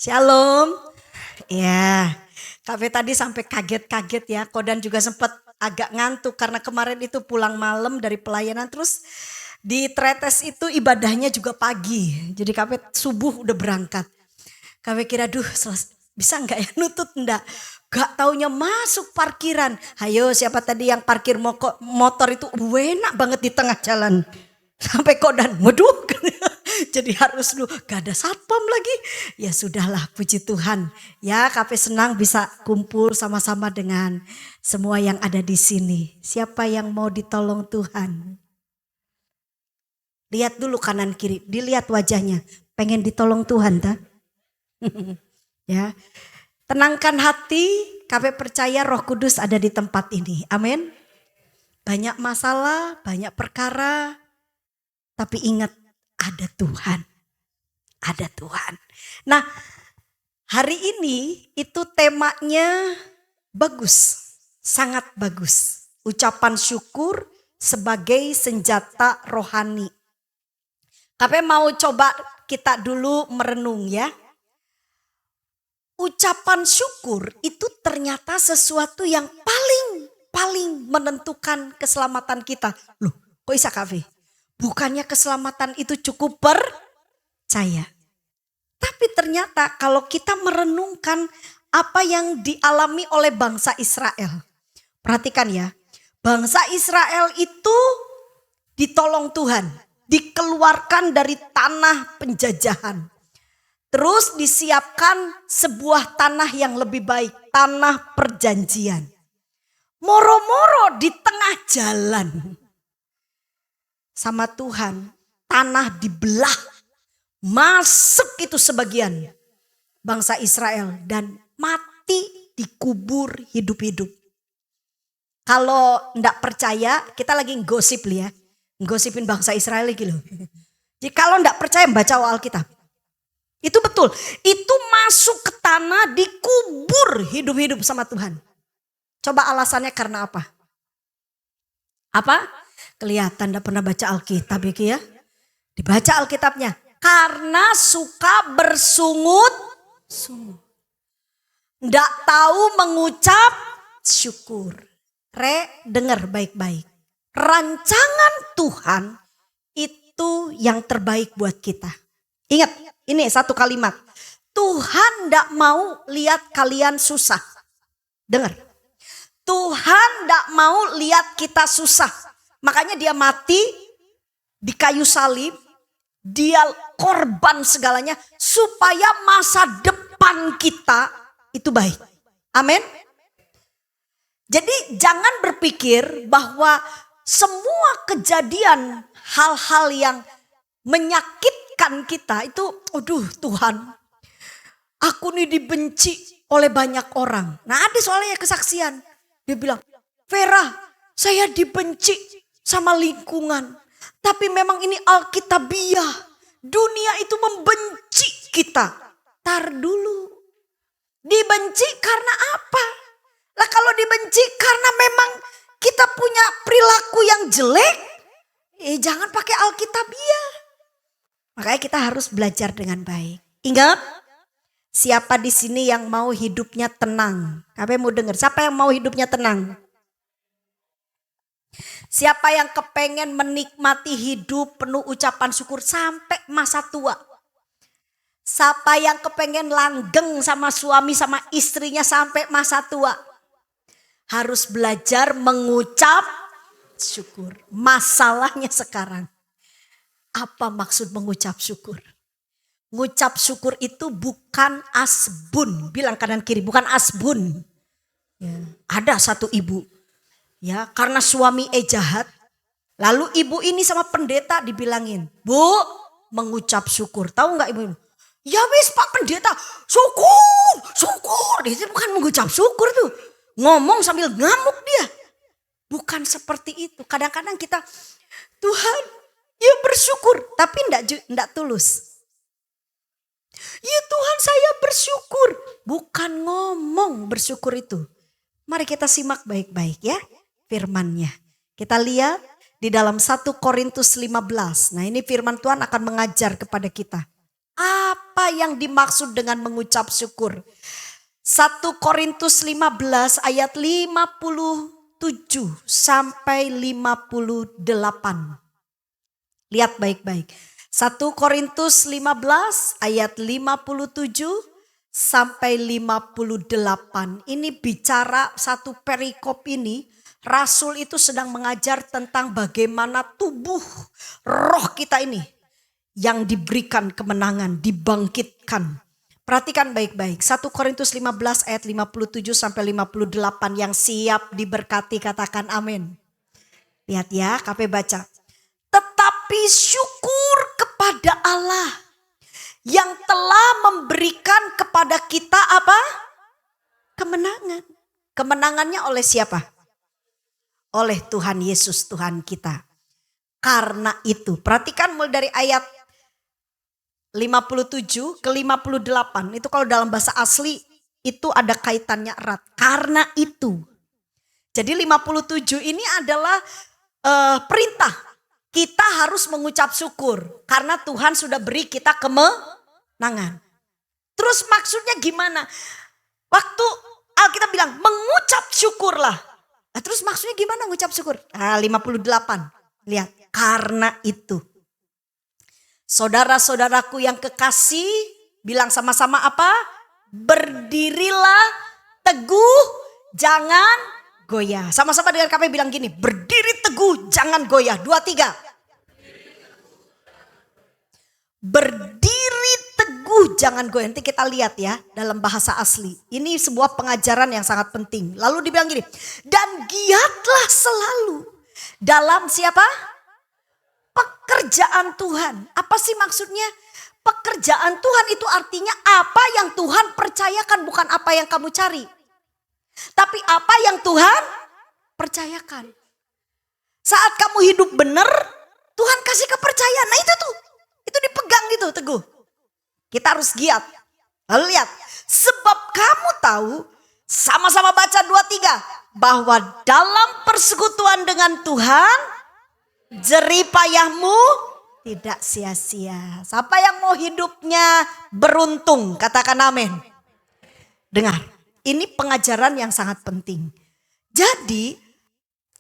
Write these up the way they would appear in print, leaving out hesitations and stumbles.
Shalom. Ya, Kafe tadi sampai kaget-kaget ya. Kodan juga sempat agak ngantuk karena kemarin itu pulang malam dari pelayanan. Terus di Tretes itu ibadahnya juga pagi. Jadi Kafe subuh udah berangkat. Kafe kira bisa nggak ya nutut enggak. Gak taunya masuk parkiran. Hayo siapa tadi yang parkir motor itu enak banget di tengah jalan. Sampai Kodan, waduh. Jadi harus lu gak ada satpam lagi. Ya sudahlah, puji Tuhan. Ya Kafe senang bisa kumpul sama-sama dengan semua yang ada di sini. Siapa yang mau ditolong Tuhan? Lihat dulu kanan kiri, dilihat wajahnya. Pengen ditolong Tuhan tak? Ya, tenangkan hati. Kafe percaya Roh Kudus ada di tempat ini. Amin. Banyak masalah, banyak perkara. Tapi ingat, ada Tuhan. Ada Tuhan. Nah, hari ini itu temanya bagus. Sangat bagus. Ucapan syukur sebagai senjata rohani. Tapi mau coba kita dulu merenung ya. Ucapan syukur itu ternyata sesuatu yang paling menentukan keselamatan kita. Loh, kok bisa Kafe? Bukannya keselamatan itu cukup percaya. Tapi ternyata kalau kita merenungkan apa yang dialami oleh bangsa Israel. Perhatikan ya, bangsa Israel itu ditolong Tuhan. Dikeluarkan dari tanah penjajahan. Terus disiapkan sebuah tanah yang lebih baik. Tanah perjanjian. Moro-moro di tengah jalan. Sama Tuhan, tanah dibelah, masuk itu sebagian bangsa Israel dan mati dikubur hidup-hidup. Kalau enggak percaya, kita lagi gosip ya, gosipin bangsa Israel lagi loh. Jadi kalau enggak percaya baca Alkitab, itu betul, itu masuk ke tanah dikubur hidup-hidup sama Tuhan. Coba alasannya karena apa? Apa? Kelihatan enggak pernah baca Alkitab ya. Dibaca Alkitabnya. Karena suka bersungut-sungut. Enggak tahu mengucap syukur. Dengar baik-baik. Rancangan Tuhan itu yang terbaik buat kita. Ingat, ini satu kalimat. Tuhan enggak mau lihat kalian susah. Dengar. Tuhan enggak mau lihat kita susah. Makanya dia mati di kayu salib, dia korban segalanya supaya masa depan kita itu baik. Amin. Jadi jangan berpikir bahwa semua kejadian hal-hal yang menyakitkan kita itu, aduh Tuhan, aku nih dibenci oleh banyak orang. Nah ada soalnya kesaksian, dia bilang, Vera, saya dibenci sama lingkungan. Tapi memang ini alkitabiah. Dunia itu membenci kita. Tar dulu. Dibenci karena apa? Lah kalau dibenci karena memang kita punya perilaku yang jelek. Jangan pakai alkitabiah. Makanya kita harus belajar dengan baik. Ingat. Siapa di sini yang mau hidupnya tenang? Kamu mau dengar? Siapa yang mau hidupnya tenang? Siapa yang kepengen menikmati hidup penuh ucapan syukur sampai masa tua? Siapa yang kepengen langgeng sama suami sama istrinya sampai masa tua? Harus belajar mengucap syukur. Masalahnya sekarang, apa maksud mengucap syukur? Mengucap syukur itu bukan asbun. Bilang kanan kiri, bukan asbun. Ya, ada satu ibu. Ya, karena suami jahat. Lalu ibu ini sama pendeta dibilangin, Bu, mengucap syukur. Tahu nggak ibu? Ya wis Pak Pendeta, syukur. Itu bukan mengucap syukur tuh. Ngomong sambil ngamuk dia. Bukan seperti itu. Kadang-kadang kita, Tuhan, ya bersyukur. Tapi enggak tulus. Ya Tuhan saya bersyukur. Bukan ngomong bersyukur itu. Mari kita simak baik-baik ya. Firman-Nya. Kita lihat di dalam 1 Korintus 15. Nah ini firman Tuhan akan mengajar kepada kita. Apa yang dimaksud dengan mengucap syukur? 1 Korintus 15 ayat 57 sampai 58. Lihat baik-baik. 1 Korintus 15 ayat 57 sampai 58. Ini bicara satu perikop ini. Rasul itu sedang mengajar tentang bagaimana tubuh roh kita ini yang diberikan kemenangan, dibangkitkan. Perhatikan baik-baik. 1 Korintus 15 ayat 57 sampai 58 yang siap diberkati katakan amin. Lihat ya, KP baca. Tetapi syukur kepada Allah yang telah memberikan kepada kita apa? Kemenangan. Kemenangannya oleh siapa? Oleh Tuhan Yesus Tuhan kita. Karena itu, perhatikan mulai dari ayat 57 ke 58. Itu kalau dalam bahasa asli itu ada kaitannya erat. Karena itu. Jadi 57 ini adalah perintah. Kita harus mengucap syukur. Karena Tuhan sudah beri kita kemenangan. Terus maksudnya gimana? Waktu Alkitab bilang mengucap syukurlah. Nah, terus maksudnya gimana mengucap syukur? 58. Lihat. Karena itu. Saudara-saudaraku yang kekasih, bilang sama-sama apa? Berdirilah teguh, jangan goyah. Sama-sama dengan KP bilang gini, berdiri teguh, jangan goyah. 2, 3. Berdiri teguh, jangan goyah. Nanti kita lihat ya dalam bahasa asli. Ini sebuah pengajaran yang sangat penting. Lalu dibilang gini, dan giatlah selalu dalam siapa? Pekerjaan Tuhan. Apa sih maksudnya? Pekerjaan Tuhan itu artinya apa yang Tuhan percayakan, bukan apa yang kamu cari. Tapi apa yang Tuhan percayakan. Saat kamu hidup benar, Tuhan kasih kepercayaan. Nah itu tuh, itu dipegang gitu teguh. Kita harus giat. Lalu lihat, sebab kamu tahu, sama-sama baca 2, 3. Bahwa dalam persekutuan dengan Tuhan, jerih payahmu tidak sia-sia. Siapa yang mau hidupnya beruntung? Katakan amin. Dengar, ini pengajaran yang sangat penting. Jadi,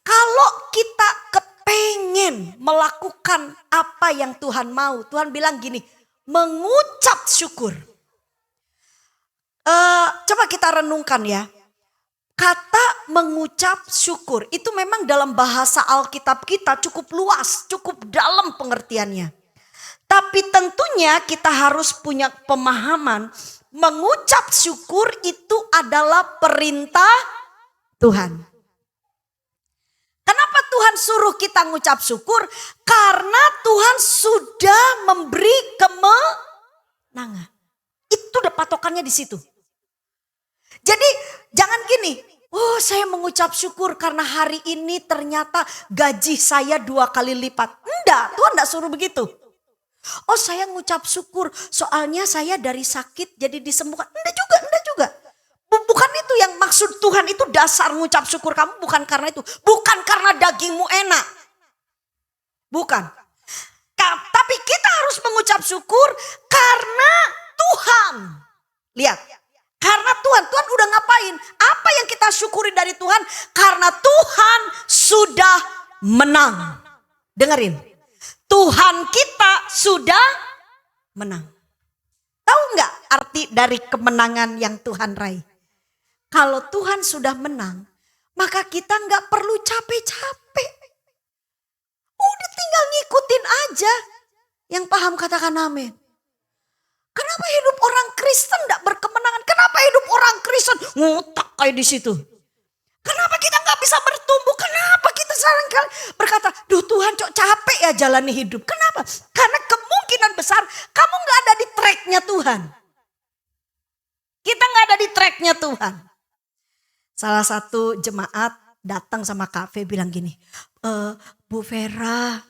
kalau kita kepengen melakukan apa yang Tuhan mau, Tuhan bilang gini, mengucap syukur. Coba kita renungkan ya. Kata mengucap syukur itu memang dalam bahasa Alkitab kita cukup luas, cukup dalam pengertiannya. Tapi tentunya kita harus punya pemahaman mengucap syukur itu adalah perintah Tuhan. Kenapa Tuhan suruh kita mengucap syukur? Karena Tuhan sudah memberi kemenangan. Itu udah patokannya di situ. Jadi jangan gini, oh saya mengucap syukur karena hari ini ternyata gaji saya 2 kali lipat. Enggak, Tuhan enggak suruh begitu. Oh saya mengucap syukur soalnya saya dari sakit jadi disembuhkan. Enggak juga. Bukan itu yang maksud Tuhan, itu dasar mengucap syukur kamu bukan karena itu. Bukan karena dagingmu enak. Bukan. Tapi kita harus mengucap syukur karena Tuhan. Lihat. Karena Tuhan udah ngapain? Apa yang kita syukuri dari Tuhan? Karena Tuhan sudah menang. Dengerin. Tuhan kita sudah menang. Tahu nggak arti dari kemenangan yang Tuhan raih? Kalau Tuhan sudah menang, maka kita nggak perlu capek-capek. Udah tinggal ngikutin aja. Yang paham katakan amin. Kenapa hidup orang Kristen tidak berkemenangan? Kenapa hidup orang Kristen ngutak kayak di situ? Kenapa kita nggak bisa bertumbuh? Kenapa kita seringkali berkata, duh Tuhan kok capek ya jalani hidup. Kenapa? Karena kemungkinan besar kamu nggak ada di tracknya Tuhan. Kita nggak ada di tracknya Tuhan. Salah satu jemaat datang sama Kak V bilang gini, Bu Vera,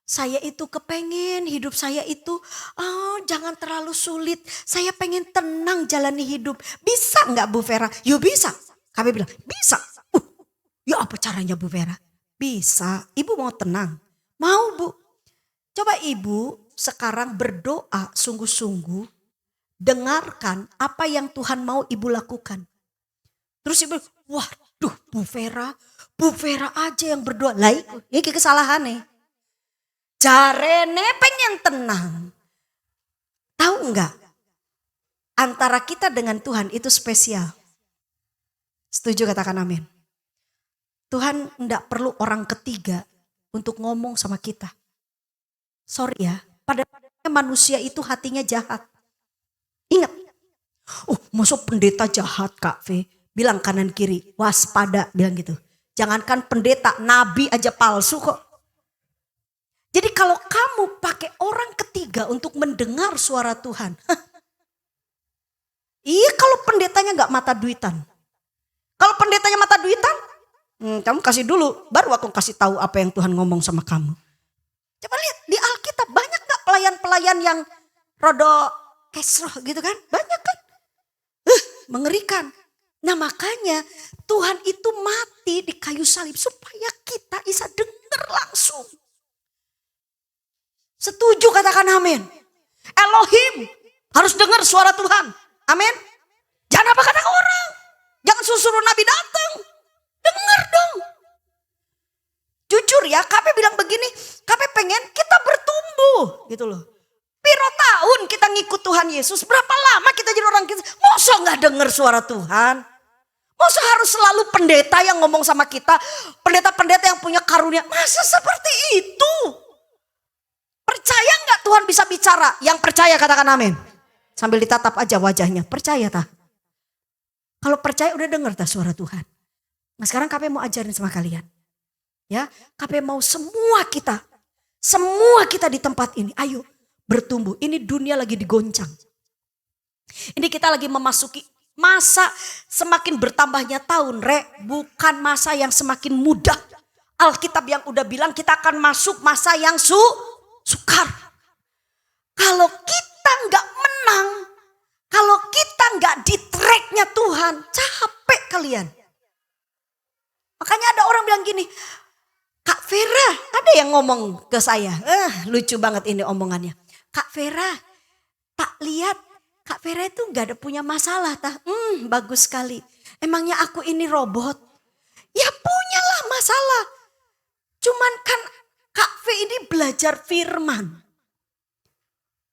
saya itu kepengen hidup saya itu jangan terlalu sulit. Saya pengen tenang jalani hidup. Bisa nggak Bu Vera? Yuk bisa. Kami bilang bisa. Ya apa caranya Bu Vera? Bisa. Ibu mau tenang? Mau Bu. Coba Ibu sekarang berdoa sungguh-sungguh, dengarkan apa yang Tuhan mau ibu lakukan. Terus ibu, waduh Bu Vera aja yang berdoa. Lah ini kesalahan nih. Jarene pengen tenang. Tahu enggak? Antara kita dengan Tuhan itu spesial. Setuju, katakan amin. Tuhan enggak perlu orang ketiga untuk ngomong sama kita. Sorry ya, pada manusia itu hatinya jahat. Ingat, masuk pendeta jahat Kak V. Bilang kanan kiri, waspada, bilang gitu. Jangankan pendeta, nabi aja palsu kok. Jadi kalau kamu pakai orang ketiga untuk mendengar suara Tuhan. Iya, kalau pendetanya gak mata duitan. Kalau pendetanya mata duitan, kamu kasih dulu, baru aku kasih tahu apa yang Tuhan ngomong sama kamu. Coba lihat di Alkitab, banyak gak pelayan-pelayan yang rodo kesroh gitu kan? Banyak kan? Mengerikan. Nah makanya Tuhan itu mati di kayu salib supaya kita bisa dengar langsung. Setuju, katakan amin. Elohim harus dengar suara Tuhan. Amin. Jangan apa kata orang. Jangan suruh nabi datang. Dengar dong. Jujur ya, KP bilang begini, KP pengen kita bertumbuh gitu loh. Piro tahun kita ngikut Tuhan Yesus, berapa lama kita jadi orang Kristen, masa gak dengar suara Tuhan? Masa harus selalu pendeta yang ngomong sama kita, pendeta-pendeta yang punya karunia, masa seperti itu? Percaya gak Tuhan bisa bicara? Yang percaya katakan amin. Sambil ditatap aja wajahnya, percaya tak? Kalau percaya udah dengar tak suara Tuhan? Nah sekarang KP mau ajarin sama kalian. Ya, KP mau semua kita di tempat ini, ayo bertumbuh. Ini dunia lagi digoncang. Ini kita lagi memasuki masa semakin bertambahnya tahun, bukan masa yang semakin mudah. Alkitab yang udah bilang kita akan masuk masa yang sukar. Kalau kita nggak menang, kalau kita nggak di tracknya Tuhan, capek kalian. Makanya ada orang bilang gini, Kak Vera, ada yang ngomong ke saya, lucu banget ini omongannya. Kak Vera, tak lihat Kak Vera itu gak ada punya masalah. Bagus sekali. Emangnya aku ini robot? Ya punyalah masalah. Cuman kan Kak V ini belajar firman.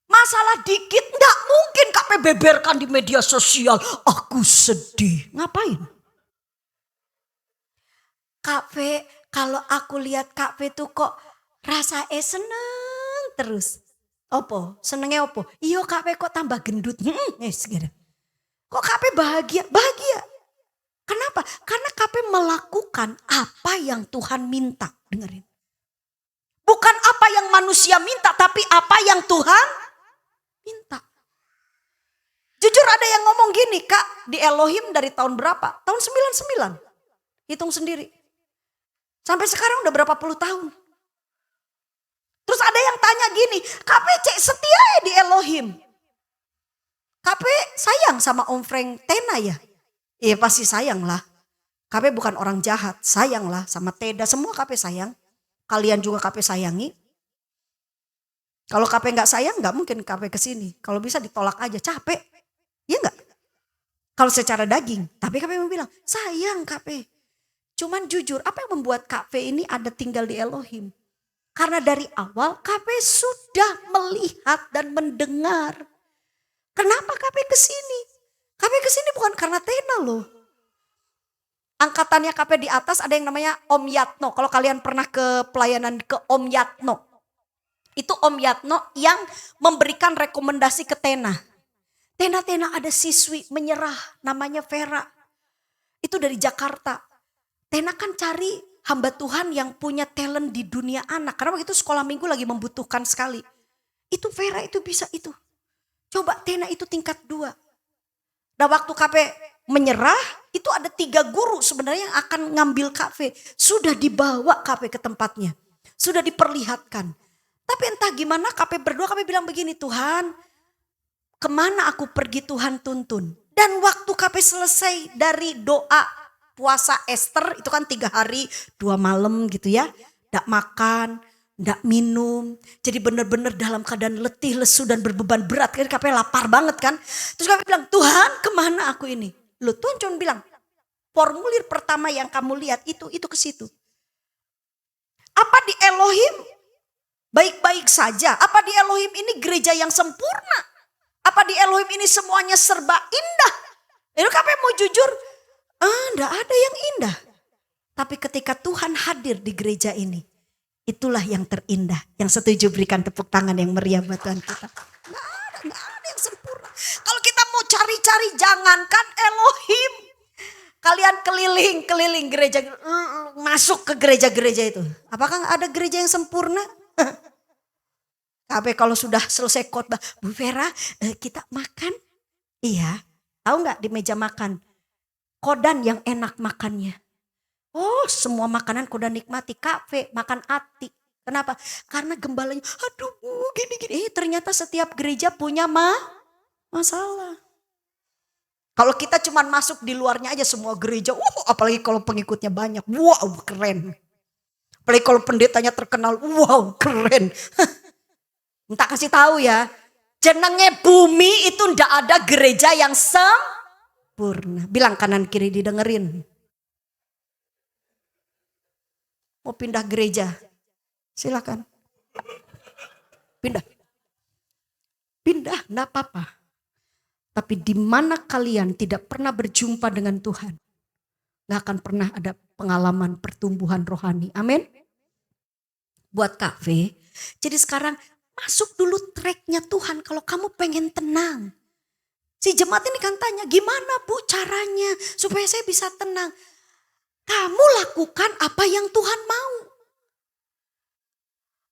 Masalah dikit gak mungkin Kak V beberkan di media sosial. Aku sedih. Ngapain? Kak V, kalau aku lihat Kak V tuh kok rasanya seneng terus. Opo, senengnya opo? Iyo Kak V kok tambah gendut. Kok Kak V bahagia? Bahagia. Kenapa? Karena Kak V melakukan apa yang Tuhan minta. Dengerin. Bukan apa yang manusia minta, tapi apa yang Tuhan minta. Jujur ada yang ngomong gini, Kak, di Elohim dari tahun berapa? Tahun 99. Hitung sendiri. Sampai sekarang udah berapa puluh tahun. Terus ada yang tanya gini, KP cek setia ya di Elohim. KP sayang sama Om Frank Tena ya? Iya pasti sayang lah. KP bukan orang jahat, sayang lah sama Teda. Semua KP sayang. Kalian juga KP sayangi. Kalau KP gak sayang gak mungkin KP kesini. Kalau bisa ditolak aja, capek. Iya gak? Kalau secara daging. Tapi KP mau bilang, sayang KP. Cuman jujur, apa yang membuat KP ini ada tinggal di Elohim? Karena dari awal KP sudah melihat dan mendengar. Kenapa KP kesini? KP kesini bukan karena Tena loh. Angkatannya KP di atas ada yang namanya Om Yatno. Kalau kalian pernah ke pelayanan ke Om Yatno. Itu Om Yatno yang memberikan rekomendasi ke Tena. Tena ada siswi menyerah namanya Vera. Itu dari Jakarta. Tena kan cari hamba Tuhan yang punya talent di dunia anak. Karena waktu itu sekolah minggu lagi membutuhkan sekali. Itu Vera itu bisa itu. Coba Tena itu tingkat 2. Dan waktu KP menyerah itu ada 3 guru sebenarnya yang akan ngambil KP. Sudah dibawa KP ke tempatnya. Sudah diperlihatkan. Tapi entah gimana KP berdoa, KP bilang begini, Tuhan kemana aku pergi Tuhan tuntun. Dan waktu KP selesai dari doa puasa Esther itu kan 3 hari 2 malam gitu ya. Nggak makan, nggak minum. Jadi benar-benar dalam keadaan letih, lesu dan berbeban berat. Kan KP lapar banget kan. Terus KP bilang, Tuhan kemana aku ini? Loh Tuhan cuma bilang, formulir pertama yang kamu lihat itu ke situ. Apa di Elohim baik-baik saja? Apa di Elohim ini gereja yang sempurna? Apa di Elohim ini semuanya serba indah? Itu KP mau jujur, enggak ada yang indah. Tapi ketika Tuhan hadir di gereja ini, itulah yang terindah. Yang setuju berikan tepuk tangan yang meriah buat Tuhan kita. Nggak ada yang sempurna. Kalau kita mau cari-cari, jangankan Elohim. Kalian keliling gereja, masuk ke gereja-gereja itu. Apakah ada gereja yang sempurna? Tapi kalau sudah selesai khotbah, Bu Vera, kita makan? Iya, tahu nggak di meja makan? Kodan yang enak makannya. Oh, semua makanan kodan nikmati. Kafe, makan ati. Kenapa? Karena gembalanya, aduh gini-gini. Ternyata setiap gereja punya masalah. Kalau kita cuma masuk di luarnya aja semua gereja, apalagi kalau pengikutnya banyak, wow keren. Apalagi kalau pendetanya terkenal, wow keren. Minta kasih tahu ya, jenenge bumi itu ndak ada gereja yang sempurna. Bilang kanan kiri didengerin. Mau pindah gereja, silakan. Pindah, enggak apa-apa. Tapi di mana kalian tidak pernah berjumpa dengan Tuhan, gak akan pernah ada pengalaman pertumbuhan rohani. Amin. Buat kafe, jadi sekarang masuk dulu tracknya Tuhan kalau kamu pengen tenang. Si jemaat ini kan tanya, gimana Bu caranya supaya saya bisa tenang? Kamu lakukan apa yang Tuhan mau.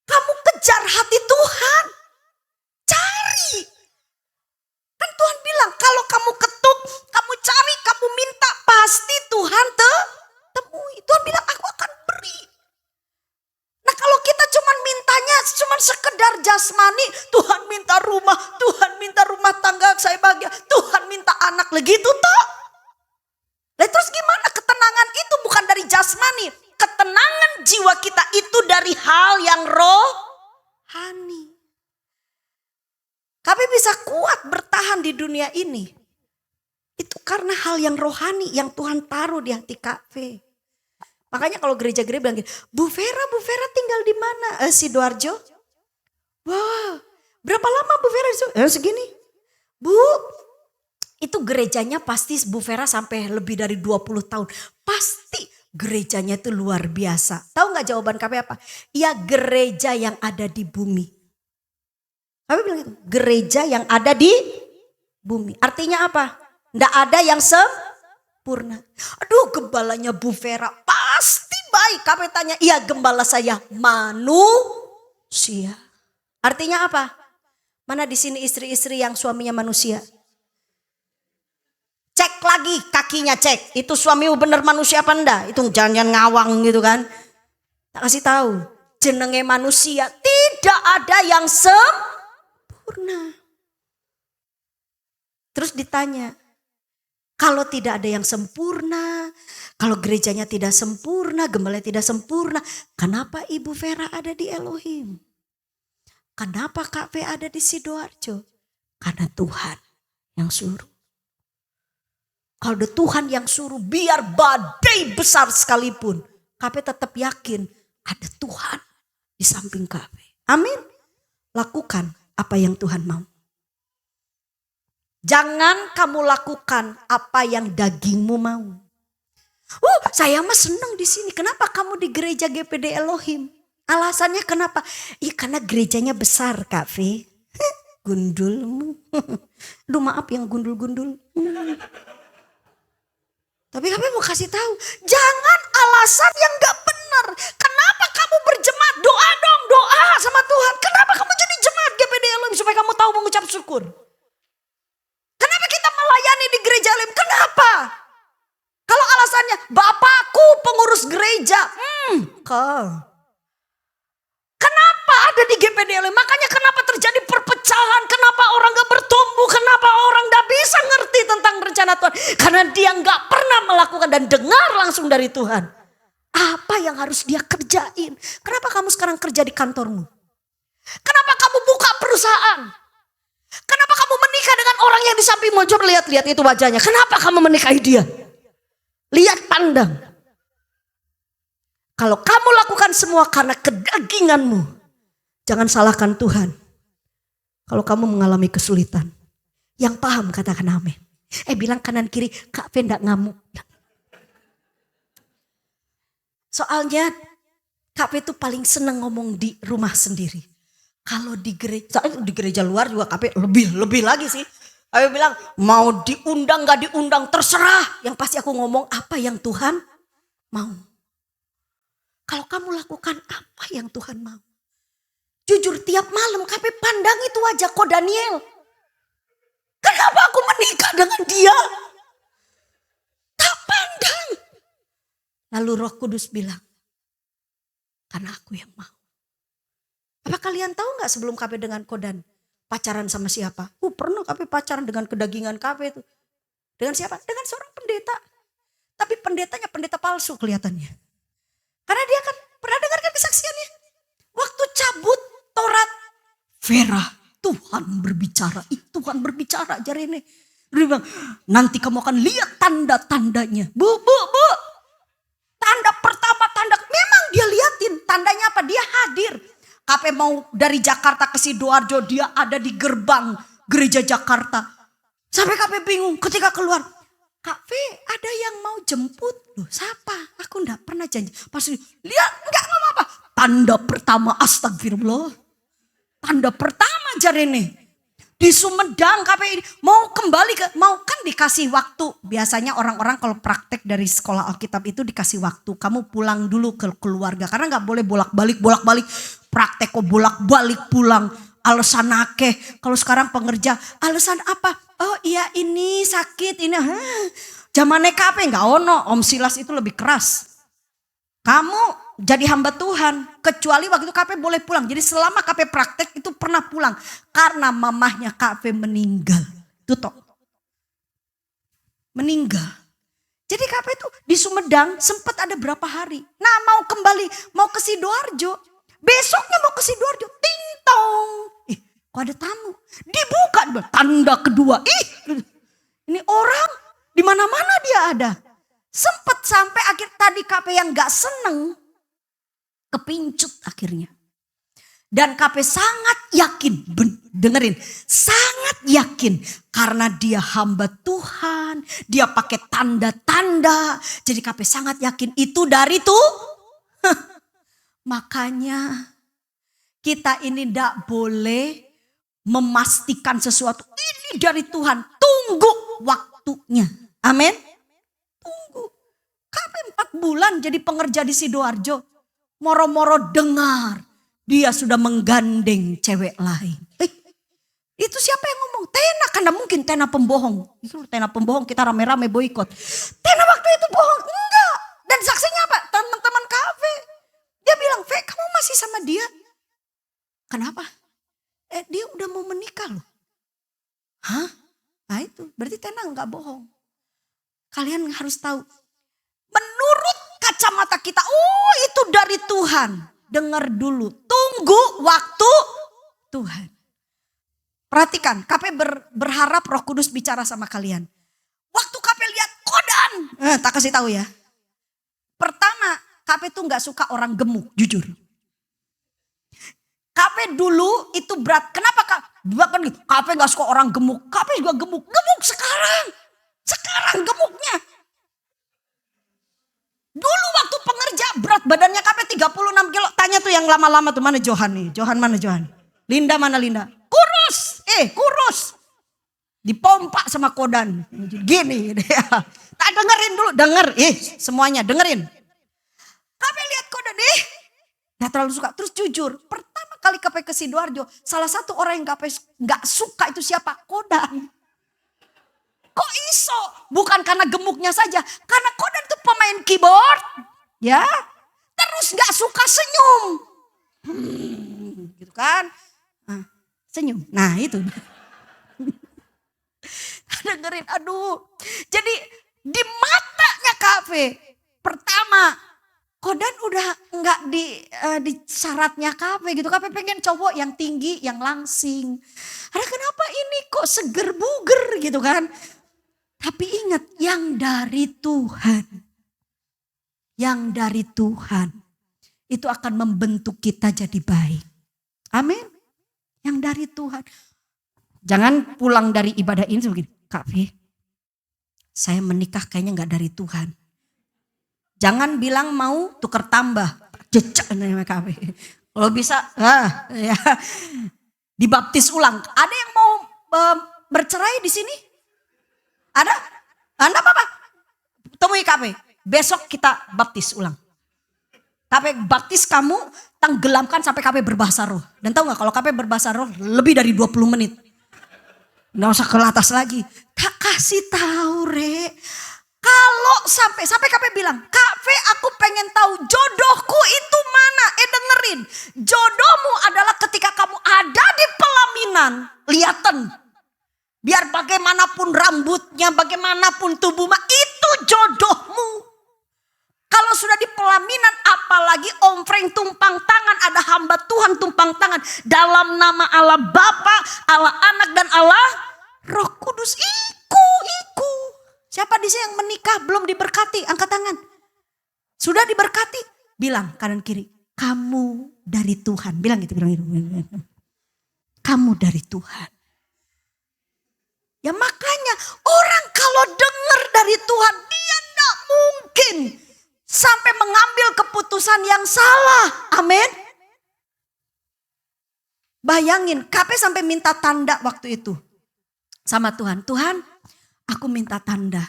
Kamu kejar hati Tuhan. Cari. Kan Tuhan bilang kalau kamu ketuk, kamu cari, kamu minta, pasti Tuhan temui. Tuhan bilang aku akan beri. Nah kalau kita cuman mintanya cuman sekedar jasmani, Tuhan minta rumah tangga saya bahagia, Tuhan minta anak lagi itu toh. Nah terus gimana ketenangan itu bukan dari jasmani, ketenangan jiwa kita itu dari hal yang rohani. Kami bisa kuat bertahan di dunia ini. Itu karena hal yang rohani yang Tuhan taruh di hati kafe. Makanya kalau gereja-gereja bilang gini, Bu Vera tinggal di mana? Sidoarjo. Wah, berapa lama Bu Vera? Segini. Bu, itu gerejanya pasti Bu Vera sampai lebih dari 20 tahun. Pasti gerejanya itu luar biasa. Tahu gak jawaban kami apa? Ya gereja yang ada di bumi. Kami bilang itu, gereja yang ada di bumi. Artinya apa? Nggak ada yang sempurna. Aduh gembalanya Bu Vera pasti baik. Kami tanya, iya gembala saya manusia. Artinya apa? Mana di sini istri-istri yang suaminya manusia? Cek lagi kakinya cek. Itu suamimu bener manusia apa enggak? Itu jangan ngawang gitu kan. Tak kasih tahu. Jenenge manusia tidak ada yang sempurna. Terus ditanya, kalau tidak ada yang sempurna, kalau gerejanya tidak sempurna, gembalanya tidak sempurna, kenapa Ibu Vera ada di Elohim? Kenapa Kak V ada di Sidoarjo? Karena Tuhan yang suruh. Kalau ada Tuhan yang suruh, biar badai besar sekalipun, Kak V tetap yakin ada Tuhan di samping Kak V. Amin. Lakukan apa yang Tuhan mau. Jangan kamu lakukan apa yang dagingmu mau. Saya mah senang di sini. Kenapa kamu di gereja GPD Elohim? Alasannya kenapa? Iya karena gerejanya besar Kak V. Gundulmu. Duh maaf yang gundul-gundul. Tapi kami mau kasih tahu, jangan alasan yang gak benar. Kenapa kamu berjemaat? Doa dong, doa sama Tuhan. Kenapa kamu jadi jemaat GPD Elohim supaya kamu tahu mengucap syukur? Kenapa kita melayani di gereja Elohim? Kenapa? Kalau alasannya, bapakku pengurus gereja. Kenapa ada di GPD Elohim? Makanya kenapa terjadi perpecahan? Kenapa orang gak bertumbuh? Kenapa orang gak bisa ngerti tentang rencana Tuhan? Karena dia gak pernah melakukan dan dengar langsung dari Tuhan. Apa yang harus dia kerjain? Kenapa kamu sekarang kerja di kantormu? Kenapa kamu buka perusahaan? Kenapa kamu menikah dengan orang yang di sampingmu? Coba lihat itu wajahnya. Kenapa kamu menikahi dia? Lihat, pandang. Kalau kamu lakukan semua karena kedaginganmu, jangan salahkan Tuhan. Kalau kamu mengalami kesulitan, yang paham katakan amin. Bilang kanan kiri, Kak Fe enggak ngamuk. Soalnya Kak Fe itu paling seneng ngomong di rumah sendiri. Kalau di gereja luar juga Kak Fe lebih lagi sih. Kak Fe bilang mau diundang gak diundang terserah. Yang pasti aku ngomong apa yang Tuhan mau. Kalau kamu lakukan apa yang Tuhan mau. Jujur tiap malam Kak Fe pandang itu wajah Ko Daniel. Kenapa aku menikah dengan dia? Tak pandang. Lalu Roh Kudus bilang, karena aku yang mau. Apa kalian tahu gak sebelum Kak Fe dengan Kodan pacaran sama siapa? Pernah Kak Fe pacaran dengan kedagingan Kak Fe itu. Dengan siapa? Dengan seorang pendeta. Tapi pendetanya pendeta palsu kelihatannya. Karena dia kan pernah dengarkan kesaksiannya. Waktu cabut Taurat, Vera, Tuhan berbicara. Tuhan berbicara ajar ini. Dia bilang, nanti kamu akan lihat tanda-tandanya. Bu. Tanda pertama, memang dia liatin. Tandanya apa? Dia hadir. Kak Fe mau dari Jakarta ke Sidoarjo, dia ada di gerbang gereja Jakarta. Sampai Kak Fe bingung ketika keluar. Kak Fe ada yang mau jemput. Loh siapa? Aku enggak pernah janji. Pasti lihat enggak ngomong apa. Tanda pertama, astagfirullah. Tanda pertama jari ini. Di Sumedang Kak Fe ini mau kembali mau kan dikasih waktu. Biasanya orang-orang kalau praktek dari sekolah Alkitab itu dikasih waktu. Kamu pulang dulu ke keluarga. Karena gak boleh bolak-balik. Praktek kok bolak-balik pulang. Alasan akeh. Kalau sekarang pengerja alasan apa? Oh iya ini sakit ini. Zamannya Kak Fe gak ono. Om Silas itu lebih keras. Kamu jadi hamba Tuhan. Kecuali waktu itu Kak Fe boleh pulang. Jadi selama Kak Fe praktek itu pernah pulang. Karena mamahnya Kak Fe meninggal. Tutok. Meninggal. Jadi Kak Fe itu di Sumedang sempat ada berapa hari. Nah mau kembali. Mau ke Sidoarjo. Besoknya mau ke Sidoarjo. Ting tong. Kok ada tamu. Dibuka. Tanda kedua. Ini orang. Di mana-mana dia ada. Sempat sampai akhir tadi Kak Fe yang gak seneng. Kepincut akhirnya. Dan Kak Fe sangat yakin, dengerin, sangat yakin karena dia hamba Tuhan, dia pakai tanda-tanda. Jadi Kak Fe sangat yakin itu dari Tuhan. Makanya kita ini tidak boleh memastikan sesuatu ini dari Tuhan. Tunggu waktunya. Amin. Tunggu. Kak Fe 4 bulan jadi pengerja di Sidoarjo. Moro-moro dengar dia sudah menggandeng cewek lain. Itu siapa yang ngomong? Tena, karena mungkin Tena pembohong. Itu Tena pembohong kita rame-rame boikot. Tena waktu itu bohong. Enggak. Dan saksinya apa? Teman-teman Kak Fe. Dia bilang, Fe kamu masih sama dia? Kenapa? Dia udah mau menikah loh. Hah? Nah itu berarti Tena enggak bohong. Kalian harus tahu. Menurut kacamata kita, itu dari Tuhan. Dengar dulu, tunggu waktu Tuhan. Perhatikan, Kak Fe berharap Roh Kudus bicara sama kalian. Waktu Kak Fe lihat Kodan, tak kasih tahu ya. Pertama, Kak Fe tuh gak suka orang gemuk, jujur. Kak Fe dulu itu berat, kenapa Kak Fe gak suka orang gemuk, Kak Fe juga gemuk sekarang gemuknya. Dulu waktu pengerja berat badannya Kak Fe 36 kilo. Tanya tuh yang lama-lama tuh mana Johan nih. Johan mana Johan? Linda mana Linda? Kurus. Kurus. Dipompa sama Kodan. Gini. Tak dengerin dulu. Denger. Semuanya dengerin. Kak Fe lihat Kodan. Gak terlalu suka. Terus jujur. Pertama kali Kak Fe ke Sidoarjo. Salah satu orang yang Kak Fe gak suka itu siapa? Kodan. Kok iso? Bukan karena gemuknya saja. Karena Kodan itu pemain keyboard. Ya. Terus gak suka senyum. Gitu kan. Senyum. Nah itu. Dengerin. Aduh. Jadi di matanya Kak Fe. Pertama. Kodan udah nggak di syaratnya KP gitu. KP pengen cowok yang tinggi, yang langsing. Ada kenapa ini kok seger buger gitu kan. Tapi ingat yang dari Tuhan. Yang dari Tuhan. Itu akan membentuk kita jadi baik. Amin. Yang dari Tuhan. Jangan pulang dari ibadah ini begini. Kak V, saya menikah kayaknya gak dari Tuhan. Jangan bilang mau tuker tambah. Jejak namanya Kak V. Kalau bisa ya, dibaptis ulang. Ada yang mau bercerai di sini? Ada? Anda apa? Temui Kak V. Besok kita baptis ulang. KP baptis kamu, tenggelamkan sampai KP berbahasa roh. Dan tahu gak kalau KP berbahasa roh lebih dari 20 menit. Nggak usah ke atas lagi. Tak kasih tahu Re. Kalau sampai KP bilang, Kak V aku pengen tahu jodohku itu mana. Dengerin. Jodohmu adalah ketika kamu ada di pelaminan. Lihatan. Biar bagaimanapun rambutnya, bagaimanapun tubuhmu, itu jodohmu. Kalau sudah di pelaminan apalagi ompreng tumpang tangan, ada hamba Tuhan tumpang tangan dalam nama Allah Bapa, Allah Anak dan Allah Roh Kudus. Iku. Siapa di sini yang menikah belum diberkati? Angkat tangan. Sudah diberkati? Bilang kanan kiri, kamu dari Tuhan. Bilang gitu. Kamu dari Tuhan. Ya makanya orang kalau dengar dari Tuhan, dia tidak mungkin sampai mengambil keputusan yang salah. Amin. Bayangin, KP sampai minta tanda waktu itu sama Tuhan. Tuhan, aku minta tanda.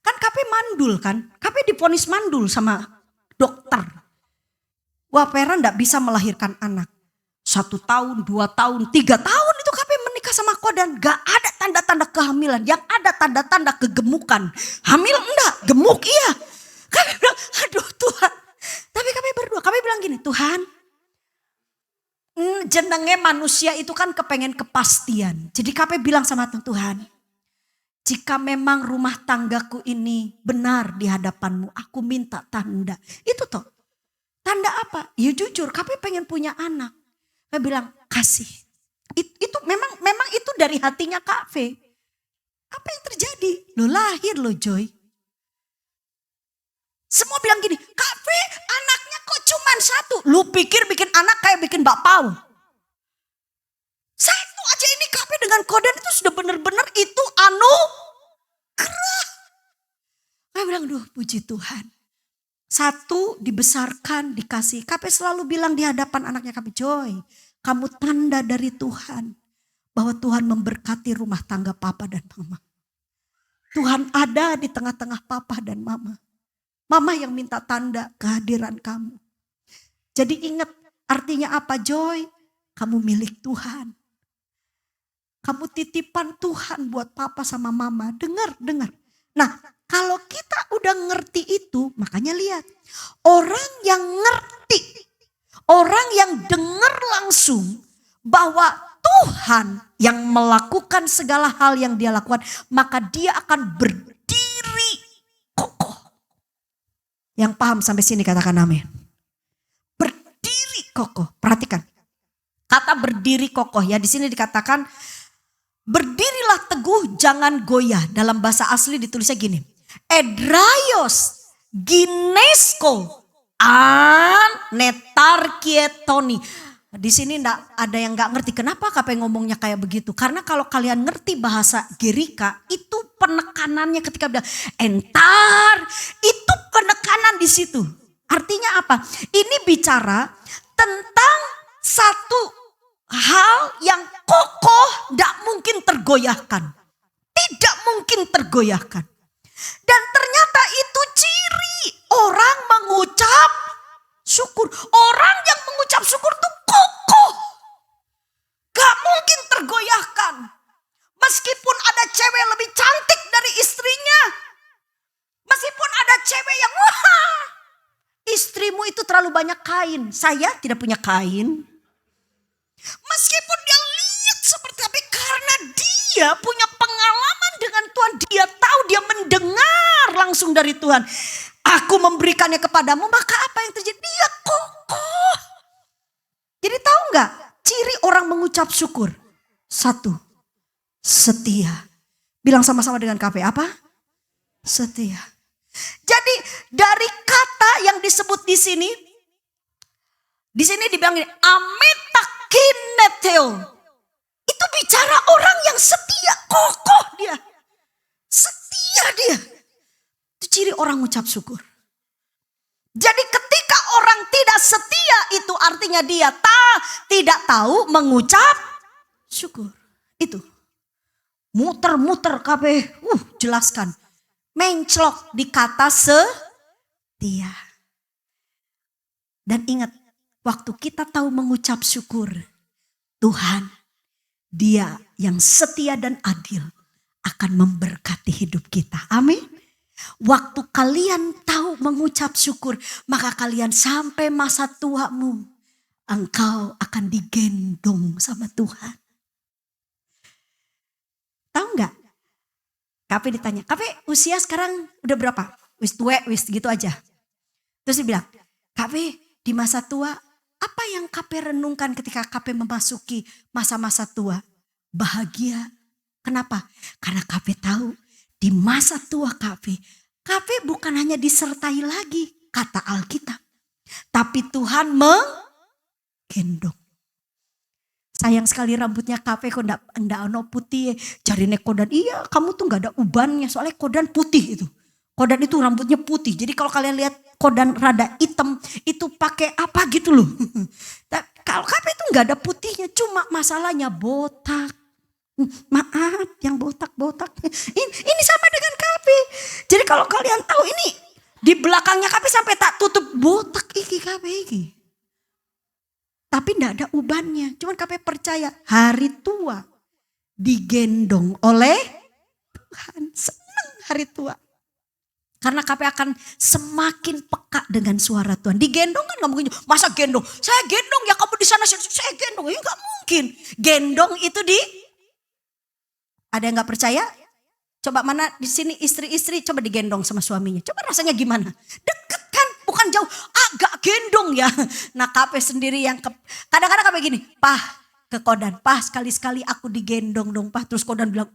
Kan KP mandul kan. KP divonis mandul sama dokter. Wah, Vera enggak bisa melahirkan anak. 1 tahun, 2 tahun, 3 tahun itu KP menikah sama Kodan. Gak ada tanda-tanda kehamilan. Yang ada tanda-tanda kegemukan. Hamil enggak, gemuk iya. Kami bilang, aduh Tuhan. Tapi kami berdoa, kami bilang gini, Tuhan. Jenenge manusia itu kan kepengen kepastian. Jadi kami bilang sama Tuhan. Jika memang rumah tanggaku ini benar di hadapanmu, aku minta tanda. Itu toh. Tanda apa? Ya jujur, kami pengen punya anak. Kami bilang, kasih. Itu memang itu dari hatinya Kak V. Apa yang terjadi? Lo lahir lo Joy. Semua bilang gini, Kak V anaknya kok cuman 1. Lu pikir bikin anak kayak bikin bakpao. 1 aja ini Kak V dengan Kodan itu sudah benar-benar itu anugerah. Saya bilang, duh puji Tuhan. 1 dibesarkan, dikasih. Kak V selalu bilang di hadapan anaknya Kak V, Joy, kamu tanda dari Tuhan. Bahwa Tuhan memberkati rumah tangga papa dan mama. Tuhan ada di tengah-tengah papa dan mama. Mama yang minta tanda kehadiran kamu. Jadi ingat artinya apa Joy? Kamu milik Tuhan. Kamu titipan Tuhan buat papa sama mama. Dengar. Nah kalau kita udah ngerti itu, makanya lihat. Orang yang ngerti, orang yang dengar langsung bahwa Tuhan yang melakukan segala hal yang dia lakukan, maka dia akan berdiri kokoh. Yang paham sampai sini katakan amin. Berdiri kokoh. Perhatikan. Kata berdiri kokoh ya di sini dikatakan berdirilah teguh jangan goyah. Dalam bahasa asli ditulisnya gini. Edraios ginesko an netarkietoni. Di sini enggak ada yang enggak ngerti kenapa KP ngomongnya kayak begitu. Karena kalau kalian ngerti bahasa Gerika itu penekanannya ketika bilang entar itu penekanan di situ. Artinya apa? Ini bicara tentang satu hal yang kokoh enggak mungkin tergoyahkan. Tidak mungkin tergoyahkan. Dan ternyata itu ciri orang mengucap syukur. Orang yang mengucap syukur itu kokoh. Gak mungkin tergoyahkan. Meskipun ada cewek lebih cantik dari istrinya. Meskipun ada cewek yang wah. Istrimu itu terlalu banyak kain. Saya tidak punya kain. Meskipun dia lihat seperti tapi karena dia punya pengalaman dengan Tuhan. Dia tahu dia mendengar langsung dari Tuhan. Aku memberikannya kepadamu, maka apa yang terjadi? Dia kokoh. Jadi tahu nggak ciri orang mengucap syukur? Satu, setia. Bilang sama-sama dengan KP apa? Setia. Jadi dari kata yang disebut di sini dibilang ini, ametakineteo. Itu bicara orang yang setia, kokoh dia. Setia dia. Itu ciri orang mengucap syukur. Jadi ketika orang tidak setia itu artinya dia tidak tahu mengucap syukur. Itu. Muter-muter KB. Jelaskan. Menclok di kata setia. Dan ingat, waktu kita tahu mengucap syukur, Tuhan, Dia yang setia dan adil akan memberkati hidup kita. Amin. Waktu kalian tahu mengucap syukur, maka kalian sampai masa tuamu, engkau akan digendong sama Tuhan. Tahu nggak? KP ditanya, KP usia sekarang udah berapa? Wis tua, wis gitu aja. Terus dia bilang, KP di masa tua, apa yang KP renungkan ketika KP memasuki masa-masa tua? Bahagia. Kenapa? Karena KP tahu di masa tua KP bukan hanya disertai lagi kata Alkitab. Tapi Tuhan menggendong. Sayang sekali rambutnya KP kok enggak ono putih. Jarine Kodan, iya kamu tuh gak ada ubannya soalnya Kodan putih itu. Kodan itu rambutnya putih. Jadi kalau kalian lihat Kodan rada hitam itu pakai apa gitu loh. Kalau KP itu gak ada putihnya, cuma masalahnya botak. Maaf yang botak-botak. Ini sama dengan KP. Jadi kalau kalian tahu ini di belakangnya KP sampai tak tutup botak iki KP iki. Tapi enggak ada ubannya. Cuman KP percaya hari tua digendong oleh Tuhan. Senang hari tua. Karena KP akan semakin peka dengan suara Tuhan. Digendong kan gak mungkin. Masa gendong? Saya gendong ya kamu di sana. Saya gendong. Ya gak mungkin. Gendong itu ada yang gak percaya? Coba mana di sini istri-istri coba digendong sama suaminya. Coba rasanya gimana? Deket kan? Bukan jauh. Agak gendong ya. Nah KP sendiri yang kadang-kadang KP gini. Ke Kodan. Sekali-sekali aku digendong dong Terus Kodan bilang.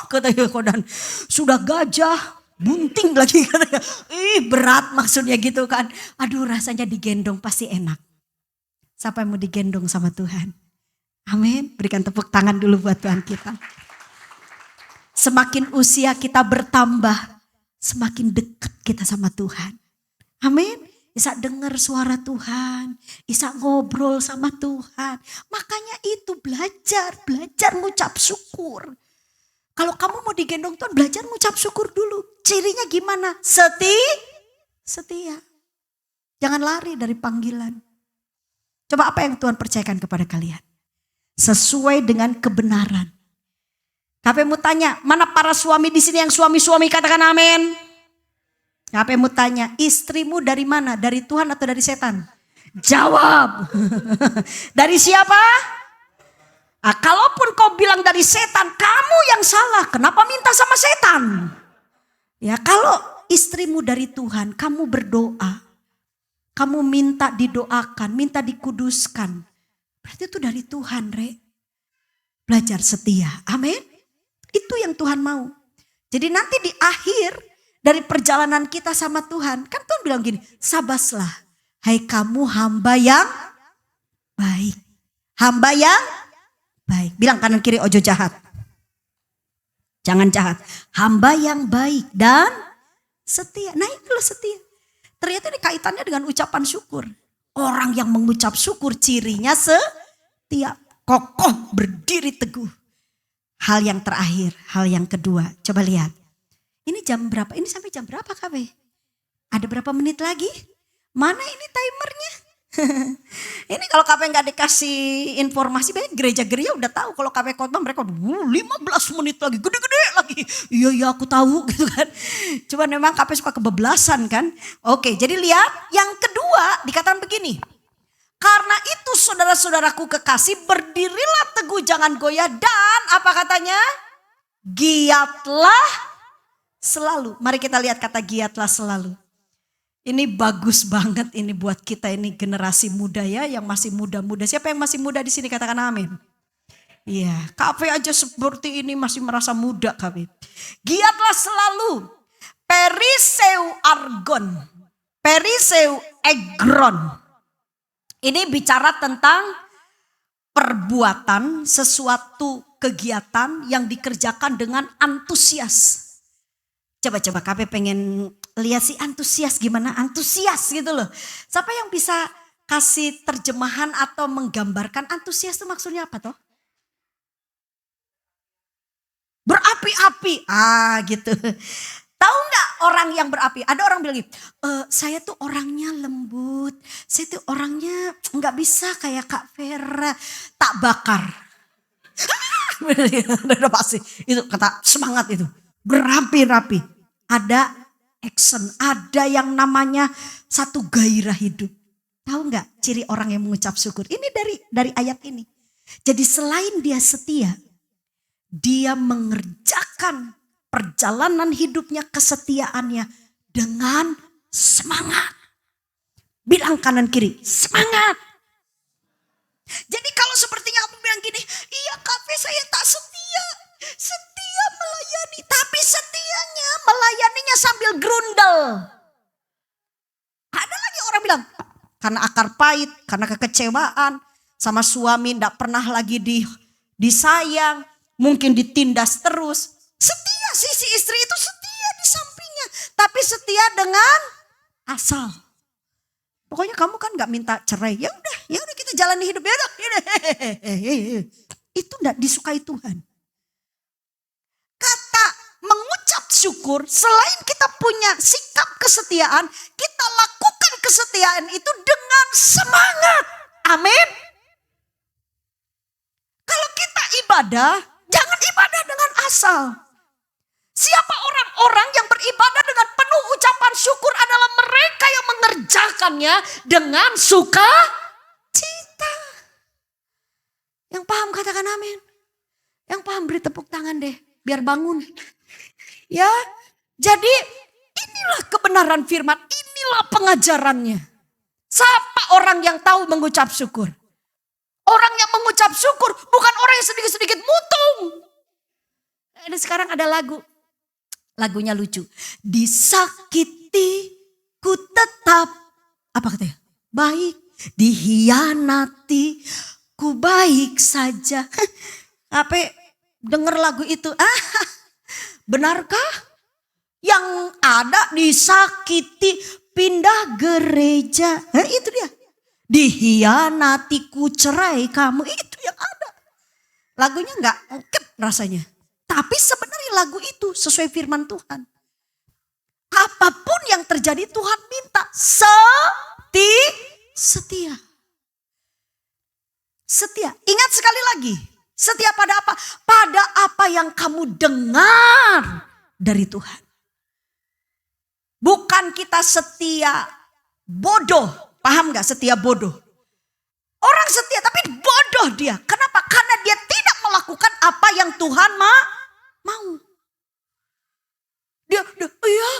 Katanya Kodan. Sudah gajah. Bunting lagi katanya. Berat maksudnya gitu kan. Aduh rasanya digendong pasti enak. Siapa yang mau digendong sama Tuhan? Amin. Berikan tepuk tangan dulu buat Tuhan kita. Semakin usia kita bertambah, semakin dekat kita sama Tuhan. Amin. Bisa dengar suara Tuhan, bisa ngobrol sama Tuhan. Makanya itu belajar ngucap syukur. Kalau kamu mau digendong Tuhan, belajar ngucap syukur dulu. Cirinya gimana? Setia. Jangan lari dari panggilan. Coba apa yang Tuhan percayakan kepada kalian? Sesuai dengan kebenaran. KP mau tanya, mana para suami di sini yang suami-suami katakan amin. KP mau tanya, istrimu dari mana? Dari Tuhan atau dari setan? Jawab. Dari siapa? Kalaupun kau bilang dari setan, kamu yang salah. Kenapa minta sama setan? Ya kalau istrimu dari Tuhan, kamu berdoa. Kamu minta didoakan, minta dikuduskan. Berarti itu dari Tuhan, Belajar setia. Amin. Itu yang Tuhan mau. Jadi nanti di akhir dari perjalanan kita sama Tuhan. Kan Tuhan bilang gini, sabaslah. Hai kamu hamba yang baik. Hamba yang baik. Bilang kanan kiri ojo jahat. Jangan jahat. Hamba yang baik dan setia. Nah itulah setia. Ternyata ini kaitannya dengan ucapan syukur. Orang yang mengucap syukur cirinya setia. Kokoh berdiri teguh. Hal yang terakhir, hal yang kedua. Coba lihat. Ini jam berapa? Ini sampai jam berapa KB? Ada berapa menit lagi? Mana ini timernya? Ini kalau KB nggak dikasih informasi, banyak gereja-gereja udah tahu kalau KB khotbah mereka 15 menit lagi, gede-gede lagi. Iya aku tahu gitu kan. Cuman memang KB suka kebablasan kan. Oke, jadi lihat yang kedua dikatakan begini. Karena itu saudara-saudaraku kekasih, berdirilah teguh jangan goyah dan apa katanya? Giatlah selalu. Mari kita lihat kata giatlah selalu. Ini bagus banget ini buat kita ini generasi muda ya, yang masih muda-muda. Siapa yang masih muda di sini katakan amin. Iya, KP aja seperti ini masih merasa muda KP. Giatlah selalu periseu argon, periseu egron. Ini bicara tentang perbuatan, sesuatu kegiatan yang dikerjakan dengan antusias. Coba-coba KP pengen lihat sih antusias gimana, antusias gitu loh. Siapa yang bisa kasih terjemahan atau menggambarkan antusias itu maksudnya apa toh? Berapi-api, gitu. Tahu nggak orang yang berapi? Ada orang bilang gitu, saya tuh orangnya lembut, saya tuh orangnya nggak bisa kayak Kak Vera, tak bakar. Udah pasti, itu kata semangat itu, berapi-rapi. Ada action, ada yang namanya satu gairah hidup. Tahu nggak ciri orang yang mengucap syukur? Ini dari ayat ini. Jadi selain dia setia, dia mengerjakan perjalanan hidupnya, kesetiaannya dengan semangat. Bilang kanan kiri, semangat. Jadi kalau sepertinya kamu bilang gini, iya KP saya tak setia. Setia melayani, tapi setianya melayaninya sambil grundel. Ada lagi orang bilang, karena akar pahit, karena kekecewaan, sama suami tidak pernah lagi disayang, mungkin ditindas terus. Setia sih, si istri itu setia di sampingnya, tapi setia dengan asal. Pokoknya kamu kan nggak minta cerai, ya udah kita jalani hidup, ya udah. Itu tidak disukai Tuhan. Kata mengucap syukur, selain kita punya sikap kesetiaan, kita lakukan kesetiaan itu dengan semangat. Amin. Kalau kita ibadah, jangan ibadah dengan asal. Siapa orang-orang yang beribadah dengan penuh ucapan syukur adalah mereka yang mengerjakannya dengan sukacita. Yang paham katakan amin. Yang paham beri tepuk tangan deh, biar bangun. Ya, jadi inilah kebenaran firman, inilah pengajarannya. Siapa orang yang tahu mengucap syukur? Orang yang mengucap syukur bukan orang yang sedikit-sedikit mutung. Ini sekarang ada lagunya lucu. Disakiti ku tetap, apa katanya? Baik, dihianati ku baik saja. Apa denger lagu itu? Benarkah? Yang ada disakiti pindah gereja. Itu dia. Dihianati ku cerai kamu, itu yang ada. Lagunya gak ngekep rasanya. Tapi sebenarnya lagu itu sesuai firman Tuhan. Apapun yang terjadi Tuhan minta setia. Setia. Ingat sekali lagi. Setia pada apa? Pada apa yang kamu dengar dari Tuhan. Bukan kita setia bodoh. Paham gak setia bodoh? Orang setia tapi bodoh dia. Kenapa? Karena dia tidak melakukan apa yang Tuhan mau. Dia iya,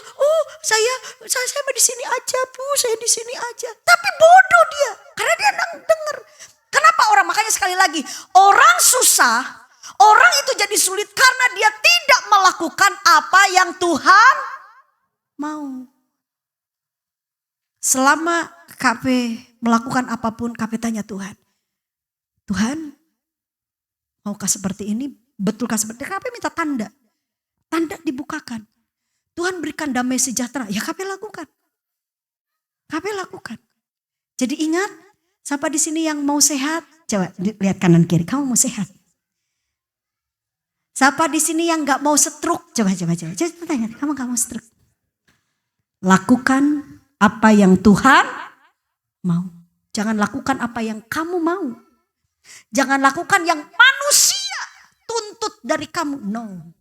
saya di sini aja Bu, saya di sini aja. Tapi bodoh dia, karena dia dengar. Kenapa orang? Makanya sekali lagi, orang susah, orang itu jadi sulit karena dia tidak melakukan apa yang Tuhan mau. Selama KP melakukan apapun, KP tanya Tuhan. Tuhan, maukah seperti ini? Betulkah seperti ini? KP minta tanda. Tanda dibukakan. Tuhan berikan damai sejahtera. Ya KP lakukan. KP lakukan. Jadi ingat, siapa di sini yang mau sehat? Coba lihat kanan kiri. Kamu mau sehat? Siapa di sini yang gak mau stroke? Coba. Coba tanya, kamu gak mau stroke? Lakukan apa yang Tuhan mau. Jangan lakukan apa yang kamu mau. Jangan lakukan yang manusia tuntut dari kamu. No.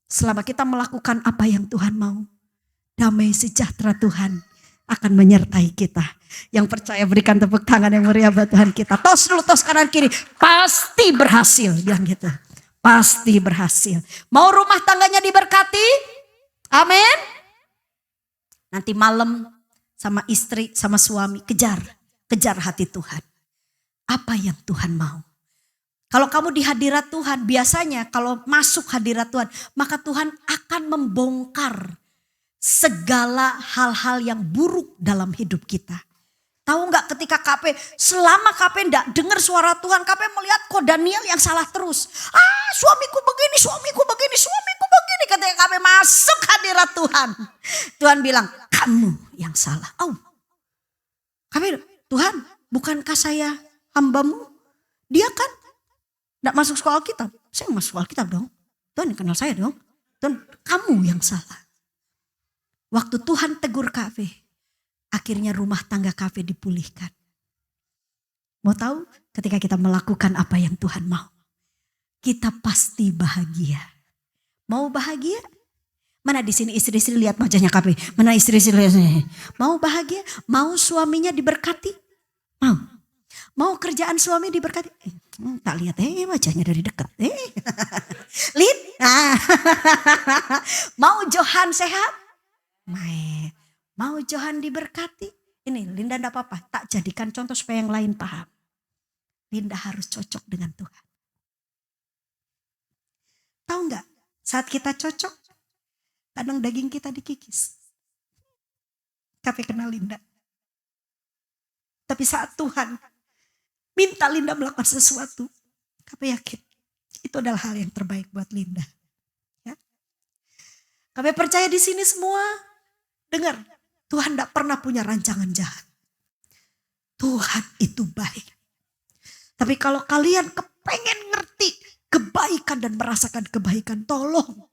Selama kita melakukan apa yang Tuhan mau, damai sejahtera Tuhan akan menyertai kita. Yang percaya berikan tepuk tangan yang meriah buat Tuhan kita. Tos dulu, tos kanan kiri. Pasti berhasil. Bilang gitu. Pasti berhasil. Mau rumah tangganya diberkati? Amin. Nanti malam sama istri, sama suami, kejar hati Tuhan. Apa yang Tuhan mau? Kalau kamu di hadirat Tuhan, biasanya kalau masuk hadirat Tuhan, maka Tuhan akan membongkar segala hal-hal yang buruk dalam hidup kita. Tahu nggak ketika KP, selama KP enggak dengar suara Tuhan, KP melihat kok Daniel yang salah terus. Suamiku begini, suamiku begini, suamiku begini. Ketika KP masuk hadirat Tuhan, Tuhan bilang, kamu yang salah. KP, Tuhan, bukankah saya hambamu? Dia kan enggak masuk sekolah Alkitab. Saya masuk sekolah Alkitab dong. Tuhan kenal saya dong. Tuhan, kamu yang salah. Waktu Tuhan tegur KP, akhirnya rumah tangga KP dipulihkan. Mau tahu ketika kita melakukan apa yang Tuhan mau, kita pasti bahagia. Mau bahagia? Mana di sini istri-istri, lihat wajahnya KP. Mana istri-istri lihat sini. Mau bahagia? Mau suaminya diberkati? Mau kerjaan suami diberkati? Tak lihat wajahnya dari dekat. Lihat. Mau Johan sehat? Mau Johan diberkati? Ini Linda enggak apa-apa, tak jadikan contoh supaya yang lain paham. Linda harus cocok dengan Tuhan. Tahu nggak? Saat kita cocok, kadang daging kita dikikis. Tapi kenal Linda. Tapi saat Tuhan minta Linda melakukan sesuatu, kami yakin itu adalah hal yang terbaik buat Linda. Ya. Kami percaya di sini semua, dengar, Tuhan tidak pernah punya rancangan jahat. Tuhan itu baik. Tapi kalau kalian kepengen ngerti kebaikan dan merasakan kebaikan, tolong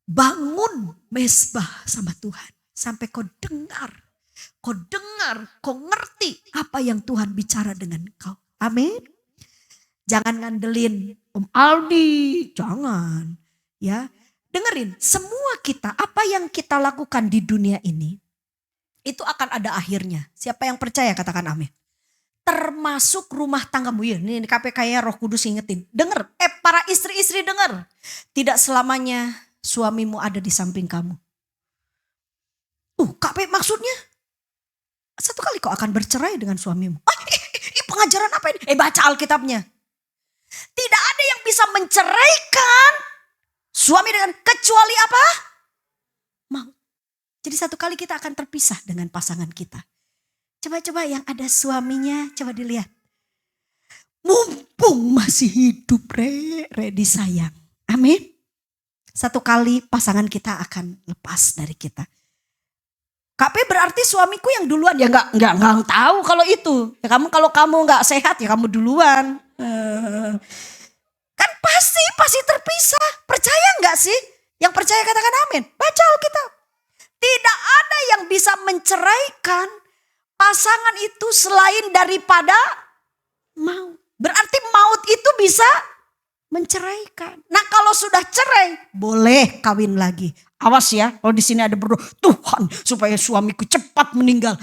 bangun mesbah sama Tuhan. Sampai kau dengar, kau ngerti apa yang Tuhan bicara dengan kau. Amin. Jangan ngandelin Om Aldi, jangan. Ya, dengerin, semua kita, apa yang kita lakukan di dunia ini, itu akan ada akhirnya. Siapa yang percaya katakan amin. Termasuk rumah tanggamu. Ya, ini KPK ya, Roh Kudus ingetin. Dengar, para istri-istri dengar. Tidak selamanya suamimu ada di samping kamu. KP maksudnya? Satu kali kau akan bercerai dengan suamimu. Pengajaran apa ini? Baca Alkitabnya. Tidak ada yang bisa menceraikan suami dengan kecuali apa? Maut. Jadi satu kali kita akan terpisah dengan pasangan kita. Coba yang ada suaminya, coba dilihat. Mumpung masih hidup, disayang. Amin. Satu kali pasangan kita akan lepas dari kita. KP berarti suamiku yang duluan, ya enggak tahu kalau itu. Ya kalau kamu enggak sehat ya kamu duluan. Kan pasti terpisah. Percaya enggak sih? Yang percaya katakan amin. Baca Alkitab. Tidak ada yang bisa menceraikan pasangan itu selain daripada maut. Berarti maut itu bisa menceraikan. Nah kalau sudah cerai boleh kawin lagi. Awas ya, kalau di sini ada berdoa, Tuhan supaya suamiku cepat meninggal.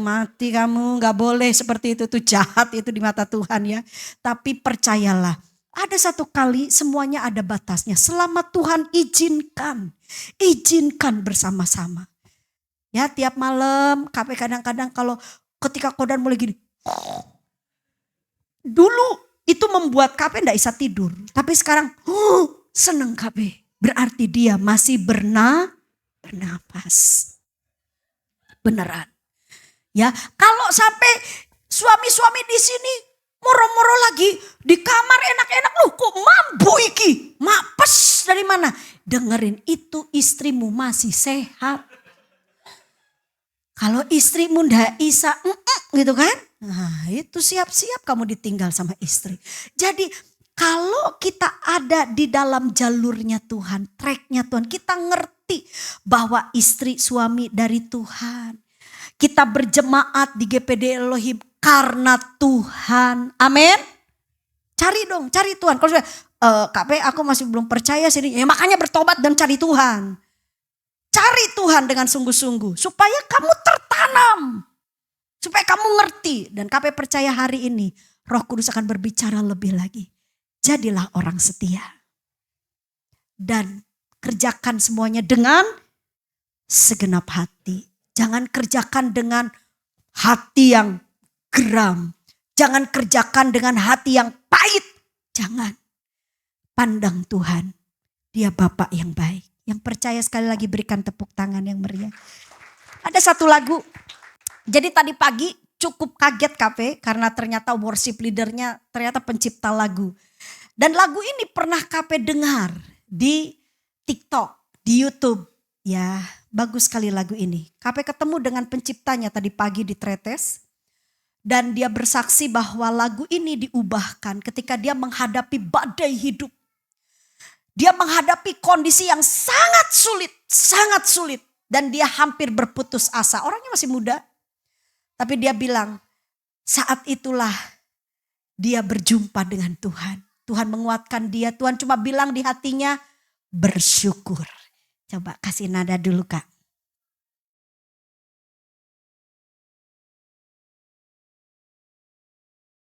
Mati kamu, nggak boleh seperti itu, tuh jahat itu di mata Tuhan ya. Tapi percayalah, ada satu kali semuanya ada batasnya. Selama Tuhan izinkan bersama-sama. Ya tiap malam, KP kadang-kadang kalau ketika kodan mulai gini, dulu itu membuat KP enggak bisa tidur. Tapi sekarang seneng KP. Berarti dia masih bernapas. Beneran. Ya, kalau sampai suami-suami di sini moro-moro lagi di kamar enak-enak, kok mampu iki? Mapes dari mana? Dengerin, itu istrimu masih sehat. Kalau istrimu ndak bisa gitu kan? Nah, itu siap-siap kamu ditinggal sama istri. Jadi kalau kita ada di dalam jalurnya Tuhan, tracknya Tuhan, kita ngerti bahwa istri suami dari Tuhan. Kita berjemaat di GPD Elohim karena Tuhan. Amin. Cari Tuhan. Kalau sudah KP aku masih belum percaya sini, ya makanya bertobat dan cari Tuhan. Cari Tuhan dengan sungguh-sungguh supaya kamu tertanam. Supaya kamu ngerti, dan KP percaya hari ini Roh Kudus akan berbicara lebih lagi. Jadilah orang setia. Dan kerjakan semuanya dengan segenap hati. Jangan kerjakan dengan hati yang geram. Jangan kerjakan dengan hati yang pahit. Jangan. Pandang Tuhan. Dia Bapa yang baik. Yang percaya sekali lagi berikan tepuk tangan yang meriah. Ada satu lagu. Jadi tadi pagi cukup kaget KP. Karena ternyata worship leadernya ternyata pencipta lagu. Dan lagu ini pernah KP dengar di TikTok, di YouTube. Ya, bagus sekali lagu ini. KP ketemu dengan penciptanya tadi pagi di Tretes. Dan dia bersaksi bahwa lagu ini diubahkan ketika dia menghadapi badai hidup. Dia menghadapi kondisi yang sangat sulit. Dan dia hampir berputus asa. Orangnya masih muda. Tapi dia bilang, saat itulah dia berjumpa dengan Tuhan. Tuhan menguatkan dia. Tuhan cuma bilang di hatinya, bersyukur. Coba kasih nada dulu Kak.